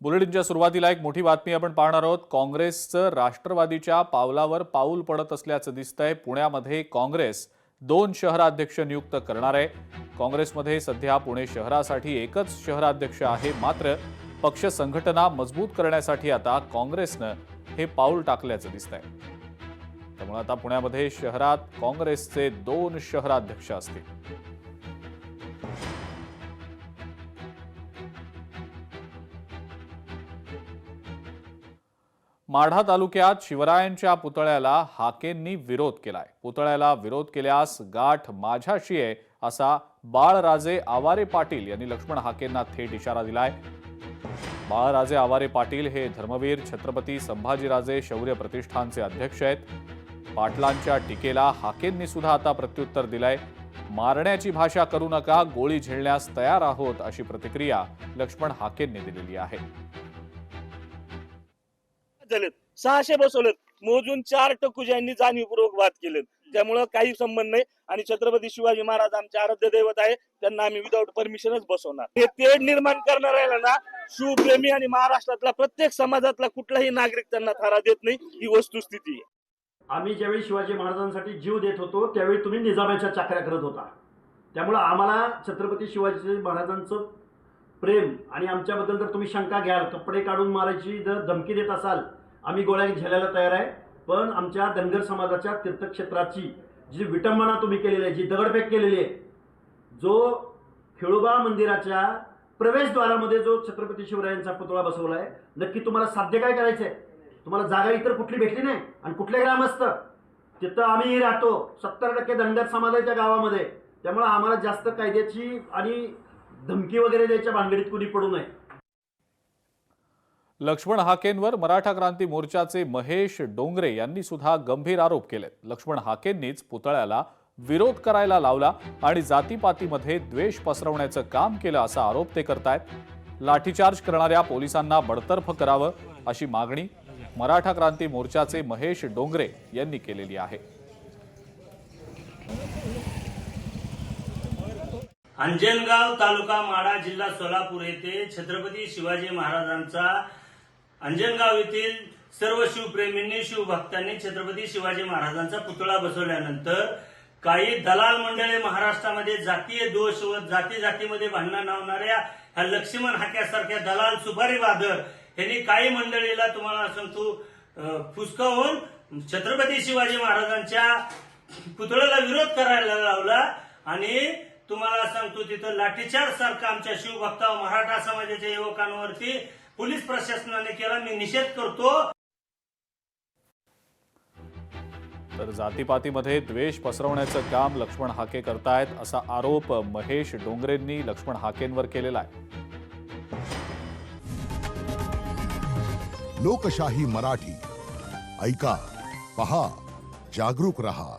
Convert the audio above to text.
बुलेटिनच्या सुरुवातीला एक मोठी बातमी आपण पाहणार आहोत। काँग्रेसचं राष्ट्रवादीच्या पावलावर पाऊल पडत असल्याचं दिसतंय। पुण्यामध्ये काँग्रेस 2 शहराध्यक्ष नियुक्त करणार आहे। काँग्रेसमध्ये सध्या पुणे शहरासाठी एकच शहराध्यक्ष आहे, मात्र पक्ष संघटना मजबूत करण्यासाठी आता काँग्रेसनं हे पाऊल टाकल्याचं दिसतंय। त्यामुळे आता पुण्यामध्ये शहरात काँग्रेसचे 2 शहराध्यक्ष असतील। माढा तालुक्यात शिवरायांच्या पुतळ्याला हाकेंनी विरोध केलाय। पुतळ्याला विरोध केल्यास गाठ माझ्याशी आहे असा बाळराजे आवारे पाटील यांनी लक्ष्मण हाकेंना थेट इशारा दिलाय। बाळराजे आवारे पाटील हे धर्मवीर छत्रपती संभाजीराजे शौर्य प्रतिष्ठानचे अध्यक्ष आहेत। पाटलांच्या टीकेला हाकेंनी सुद्धा आता प्रत्युत्तर दिलंय। मारण्याची भाषा करू नका, गोळी झेलण्यास तयार आहोत अशी प्रतिक्रिया लक्ष्मण हाकेंनी दिलेली आहे। 600 बसवलेत, मोजून 4 टकुज्यांनी जाणीवपूर्वक वाद केलेत। त्यामुळे काही संबंध नाही आणि छत्रपती शिवाजी महाराज आमचे आराध्य दैवत आहे, त्यांना आम्ही विदाऊट परमिशनच बसवणार। हे तेढ निर्माण करणार आहे ना, शिवप्रेमी आणि महाराष्ट्रातला प्रत्येक समाजातला कुठलाही नागरिक त्यांना थारा देत नाही, ही वस्तुस्थिती आहे। आम्ही ज्यावेळी शिवाजी महाराजांसाठी जीव देत होतो त्यावेळी तुम्ही निजामाच्या चाकऱ्या करत होता। त्यामुळे आम्हाला छत्रपती शिवाजी महाराजांचं प्रेम आणि आमच्याबद्दल जर तुम्ही शंका घ्याल, कपडे काढून मारायची जर धमकी देत असाल, आम्ही गोळ्या झेलायला तयार आहे। पण आमच्या धनगर समाजाच्या तीर्थक्षेत्राची जी विटंबना तुम्ही केलेली आहे, जी दगडफेक केलेली आहे, जो खेळोबा मंदिराच्या प्रवेशद्वारामध्ये जो छत्रपती शिवरायांचा पुतळा बसवलाय, नक्की तुम्हाला साध्य काय करायचंय? तुम्हाला जागा इतर कुठली भेटली नाही आणि कुठले ग्रामस्थ तिथं आम्ही राहतो। 70% धनगर समाजाच्या गावामध्ये। त्यामुळे आम्हाला जास्त कायद्याची आणि धमकी वगैरे द्यायच्या भानगडीत कुणी पडू नये। लक्ष्मण हाकेंवर मराठा क्रांती मोर्चाचे महेश डोंगरे यांनी सुद्धा गंभीर आरोप केलेत। लक्ष्मण हाकेंनीच पुतळ्याला विरोध करायला लावला आणि जातीपातीमध्ये द्वेष पसरवण्याचं काम केलं असा आरोप ते करतायत। लाठीचार्ज करणाऱ्या पोलिसांना बडतर्फ करावं अशी मागणी मराठा क्रांती मोर्चाचे महेश डोंगरे यांनी केलेली आहे। अंजनगाव तालुका माढा जिल्हा सोलापूर येथे छत्रपती शिवाजी महाराजांचा अंजनगाव येथील सर्व शिवप्रेमींनी शिवभक्तांनी छत्रपती शिवाजी महाराजांचा पुतळा बसवल्यानंतर काही दलाल मंडळे महाराष्ट्रामध्ये जातीय दोष व जाती जातीमध्ये भांडणं लावणाऱ्या ह्या लक्ष्मण हाक्यासारख्या दलाल सुपारी बादर यांनी काही मंडळीला तुम्हाला सांगतो फुसकावून छत्रपती शिवाजी महाराजांच्या पुतळ्याला विरोध करायला लावला आणि तुम्हाला सांगतो तिथं लाठीचार्ज सारखा आमच्या शिवभक्ता मराठा समाजाच्या युवकांवरती पोलीस प्रशासनाने केला। मी निषेध करतो। तर जातीपातीमध्ये द्वेष पसरवण्याचं काम लक्ष्मण हाके करतायत असा आरोप महेश डोंगरेंनी लक्ष्मण हाकेंवर केलेला आहे। लोकशाही मराठी ऐका, पहा, जागरूक रहा।